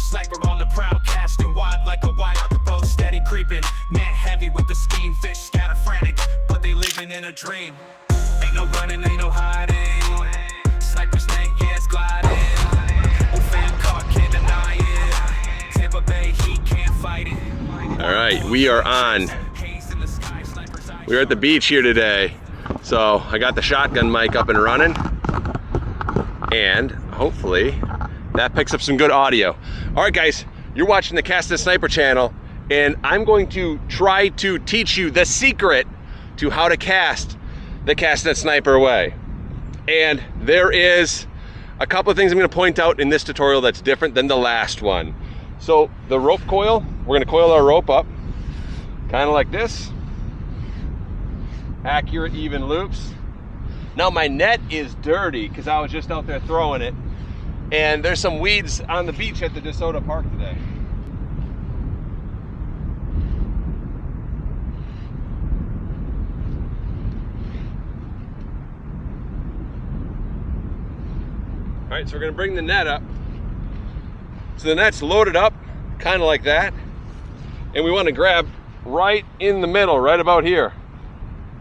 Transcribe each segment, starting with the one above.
sniper on the prowl, casting wide like a wire. The boat steady creeping, net heavy with the scheme. Fish scatter frantic, but they living in a dream. Ain't no running, ain't no hiding. Sniper snake, yeah, it's gliding. Old fan caught, can't deny it. Tampa Bay, he can't fight it. All right, we are on. We're at the beach here today. So I got the shotgun mic up and running. And hopefully that picks up some good audio. All right, guys, you're watching the Cast Net Sniper channel, and I'm going to try to teach you the secret to how to cast the Cast Net Sniper way. And there is a couple of things I'm going to point out in this tutorial that's different than the last one. So the rope coil, we're going to coil our rope up kind of like this. Accurate, even loops. Now my net is dirty because I was just out there throwing it, and there's some weeds on the beach at the DeSoto Park today. All right, so we're gonna bring the net up. So the net's loaded up, kind of like that, and we want to grab right in the middle, right about here.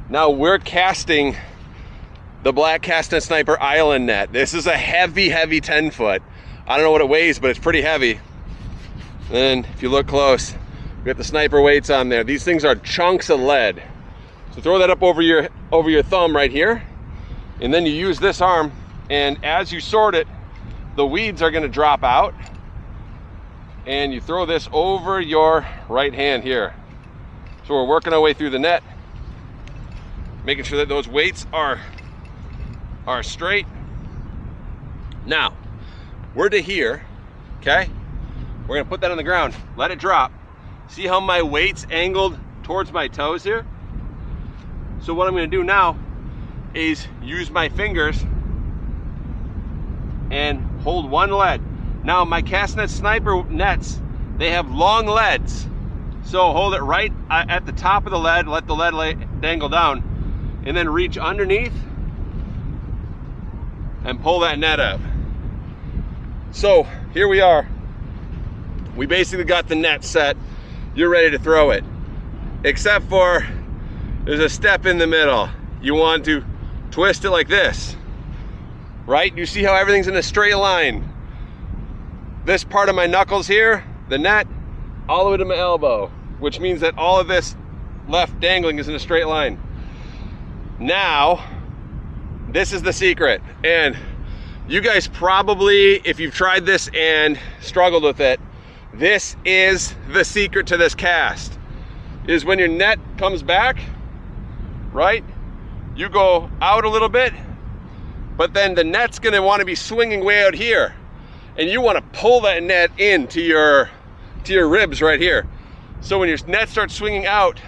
Now we're casting the black Cast Net Sniper Island net. This is a heavy, heavy 10 foot. I don't know what it weighs, but it's pretty heavy. And if you look close, we got the sniper weights on there. These things are chunks of lead. So throw that up over your thumb right here, and then you use this arm, and as you sort it, the weeds are gonna drop out, and you throw this over your right hand here. So we're working our way through the net, making sure that those weights are straight. Now, we're to here, okay? We're gonna put that on the ground, let it drop. See how my weight's angled towards my toes here? So what I'm gonna do now is use my fingers and hold one lead. Now my Cast Net Sniper nets, they have long leads. So hold it right at the top of the lead, let the lead dangle down, and then reach underneath and pull that net up. So here we are. We basically got the net set. You're ready to throw it. Except for there's a step in the middle. You want to twist it like this, right? You see how everything's in a straight line. This part of my knuckles here, the net, all the way to my elbow, which means that all of this left dangling is in a straight line. Now, this is the secret, and you guys probably, if you've tried this and struggled with it, this is the secret to this cast, is when your net comes back, right? You go out a little bit, but then the net's gonna wanna be swinging way out here, and you wanna pull that net into your ribs right here. So when your net starts swinging out,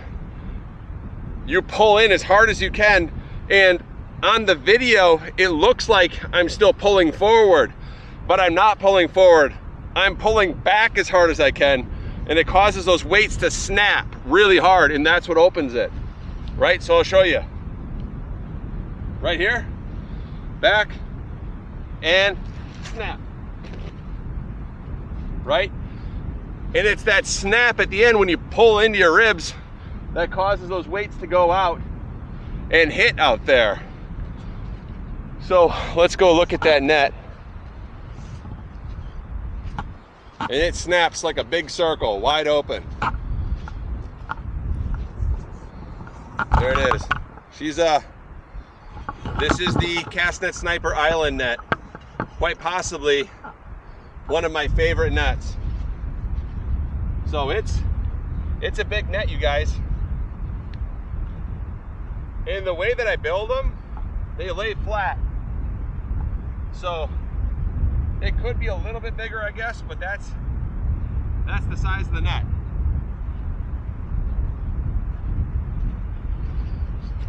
you pull in as hard as you can, and on the video, it looks like I'm still pulling forward, but I'm not pulling forward. I'm pulling back as hard as I can, and it causes those weights to snap really hard, and that's what opens it, right? So I'll show you. Right here, back, and snap, right? And it's that snap at the end when you pull into your ribs that causes those weights to go out and hit out there. So let's go look at that net. And it snaps like a big circle, wide open. There it is. This is the Cast Net Sniper Island net. Quite possibly one of my favorite nets. So it's a big net, you guys. And the way that I build them, they lay flat. So it could be a little bit bigger, I guess, but that's the size of the net.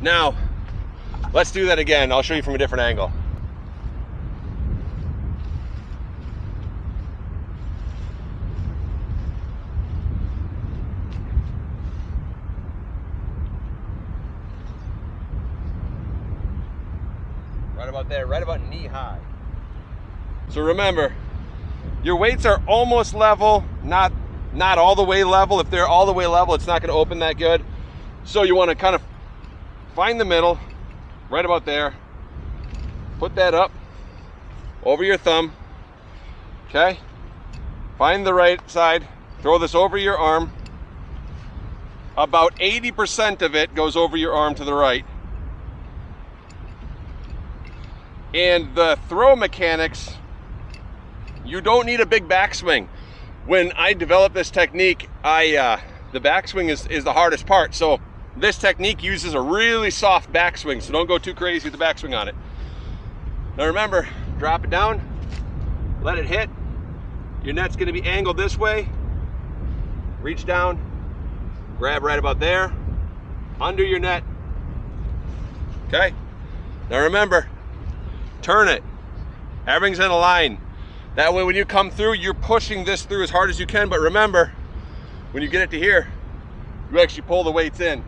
Now, let's do that again. I'll show you from a different angle. Right about there, right about knee high. So remember, Your weights are almost level, not all the way level. If they're all the way level, it's not going to open that good. So you want to kind of find the middle, right about there. Put that up over your thumb. Okay? Find the right side. Throw this over your arm. About 80% of it goes over your arm to the right. And the throw mechanics, you don't need a big backswing. When I developed this technique, the backswing is the hardest part. So this technique uses a really soft backswing, so don't go too crazy with the backswing on it. Now remember, drop it down, let it hit. Your net's gonna be angled this way. Reach down, grab right about there, under your net. Okay? Now remember, turn it. Everything's in a line. That way when you come through, you're pushing this through as hard as you can, but remember, when you get it to here, you actually pull the weights in.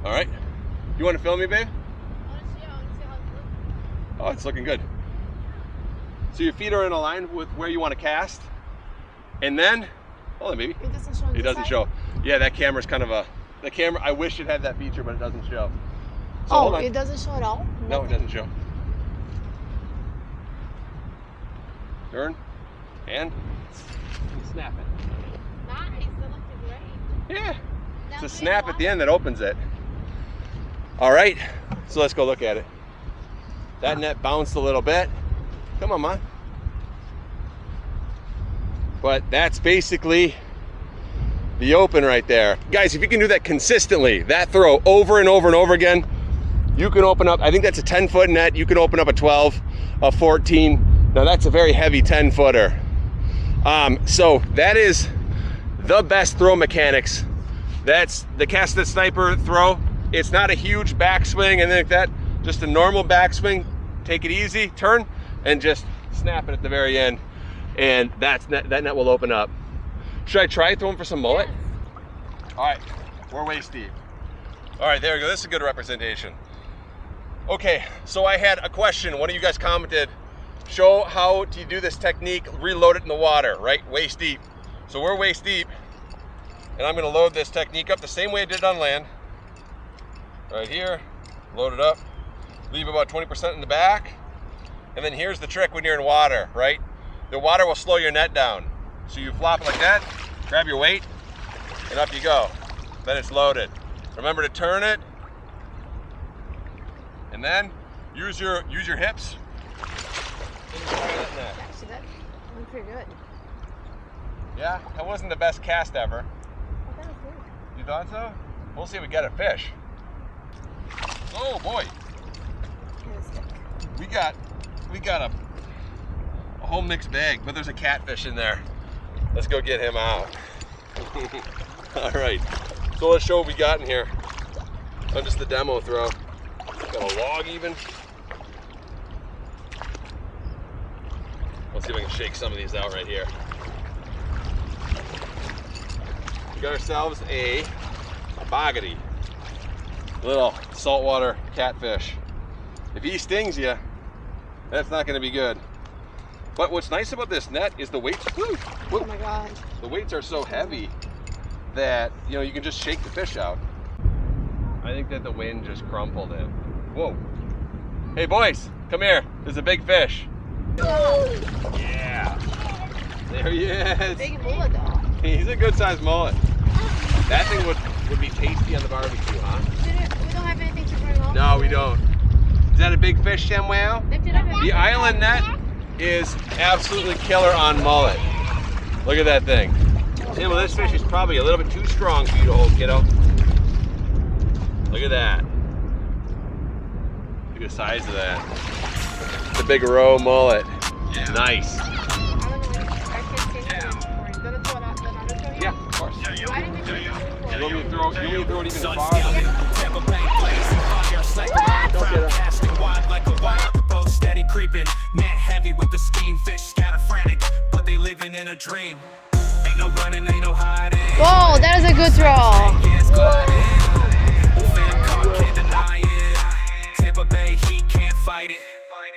All right? You want to film me, babe? Oh, it's looking good. So your feet are in a line with where you want to cast. And then, hold on, baby. It doesn't show. It doesn't show. Yeah, that camera's kind of the camera, I wish it had that feature, but it doesn't show. So oh, it doesn't show at all? No, it doesn't show. Turn, and snap it. Nice, that looks great. Yeah, it's a snap at the end that opens it. All right, so let's go look at it. That net bounced a little bit. Come on, Mom. But that's basically the open right there. Guys, if you can do that consistently, that throw over and over and over again, you can open up, I think that's a 10-foot net, you can open up a 12, a 14. Now that's a very heavy 10-footer. So that is the best throw mechanics. That's the casted sniper throw. It's not a huge backswing and like that, just a normal backswing. Take it easy, turn, and just snap it at the very end. And that net will open up. Should I try throwing for some mullet? Yes. All right, we're waist deep. All right, there we go, this is a good representation. Okay, so I had a question. One of you guys commented, show how to do this technique, reload it in the water, right? Waist deep. So we're waist deep, and I'm gonna load this technique up the same way I did on land. Right here, load it up, leave about 20% in the back, and then here's the trick when you're in water, right? The water will slow your net down. So you flop it like that, grab your weight, and up you go. Then it's loaded. Remember to turn it, and then use your hips. Actually, that went pretty good. Yeah, that wasn't the best cast ever. Oh, that was good. You thought so? We'll see if we get a fish. Oh boy. We got a whole mixed bag, but there's a catfish in there. Let's go get him out. All right, so let's show what we got in here. Oh, just the demo throw. Got a log even. Let's see if I can shake some of these out right here. We got ourselves a boggity, little saltwater catfish. If he stings you, that's not going to be good. But what's nice about this net is the weights. Woo, woo, oh my God. The weights are so heavy that you can just shake the fish out. I think that the wind just crumpled him. Whoa! Hey boys, come here. There's a big fish. Yeah. There he is. Big mullet though. He's a good sized mullet. That thing would be tasty on the barbecue, huh? We don't have anything to bring home. No, we don't. Is that a big fish, Samuel? Lift it up. The island net is absolutely killer on mullet. Look at that thing. Samuel, this fish is probably a little bit too strong for you to hold, kiddo. Look at that. Look at the size of that. It's a big roe mullet. Yeah. Nice. Yeah, of course. You want me to throw it even farther? Don't get it. Steady creeping, net heavy with the scheme, fish scatter frantic, but they living in a dream. Ain't no running, ain't no hiding. Whoa, that is a good throw. Can't deny it. Tampa Bay, he can't fight it.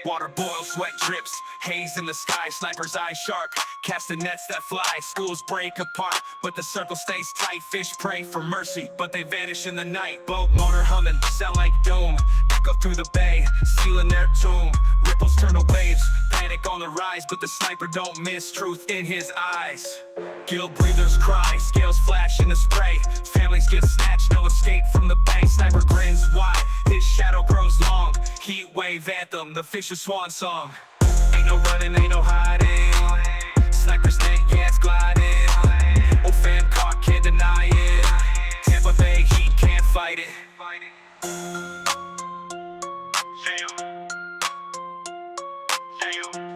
Water boils, sweat drips, haze in the sky, sniper's eyes sharp, casting nets that fly, schools break apart, but the circle stays tight, fish pray for mercy, but they vanish in the night, boat motor humming, sound like doom, echo through the bay, sealing their tomb, ripples turn to waves, panic on the rise, but the sniper don't miss, truth in his eyes. Gill breathers cry, scales flash in the spray, families get snatched, no escape from the bank, sniper grins wide, his shadow grows long, heat wave anthem, the fisher's swan song. Ain't no running, ain't no hiding, snipers net, yeah it's gliding, old fam caught, can't deny it, Tampa Bay heat can't fight it. Yeah.